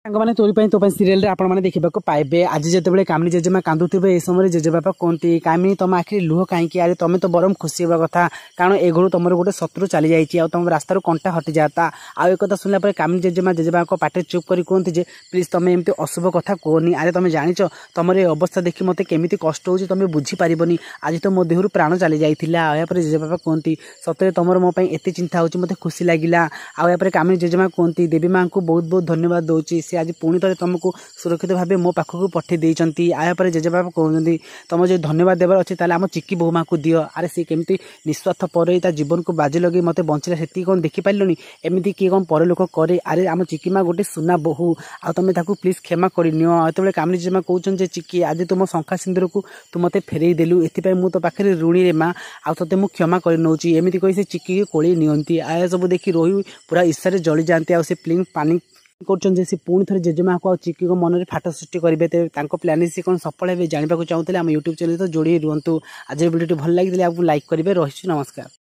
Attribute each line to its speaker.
Speaker 1: मैंने तोरी सीरियल आपने देखा पाइबे आज जिते कामिनी जेजेमा कांदुवे ए समय जेजेबापा कहते कामिनी तुम आखिर लुह कहीं अरे तुम तो बरम खुशी होगा कथा कारण ए घर तुम गोटे शत्रु चली जाइए तुम रास्तार कंटा हटि जाता आउ एक कथा शुणला कामिनी जेजेमा जेजेबा पाटे चुप कर कहते जे प्लीज तुम एमती अशुभ कथा कहनी अरे तुम जाच तुम ये अवस्था देखी मत केमी कष्ट हो तुम बुझीपारनी आज तो मो देहर प्राण चली जाइला आपर जेजेबापा कहती सतरे तुम मो एत चिंता हो मत खुशी लगिला आपर कामिनी जेजेमा कहती देवी माँ को बहुत बहुत धन्यवाद दूसरी सी आज पुणी थे तुमको सुरक्षित भाव मो पाखक पठे देती आपर जेजेबापा कहते तुम जो धन्यवाद देवार अच्छे आम चिक्की बहु माँ को दियो अरे सी केमती निस्वार्थ पर जीवन को बाजी लगे मत बंचला से कौन देखिपारे एमती किए कौन पर लोक करे अरे आम चिक्की माँ गोटे सुना बहु आ तुम प्लीज क्षमा कर कामिनी जेजेमा कहते चिक्की आज तुम शंखा सिंदूर को तू मत फेरई देलु ए मु तो पाखे ऋणी रे माँ आते मुझे क्षमा कर नौची एमती कही से चिक्की कोड़ी नियंती आया सब देखी रोही पूरा ईर्षा जली जाते आ प्लीज पानी कर पुणी थे जेजेमा को चिक्की को मन में फाट सृष्टि करेंगे तेज प्लानिंग सी कौन सफल है जानवा चाहते हैं यूट्यूब चैनल तो जोड़ी रुहतु आज वीडियो भल लगी आपको लाइक करेंगे रही नमस्कार।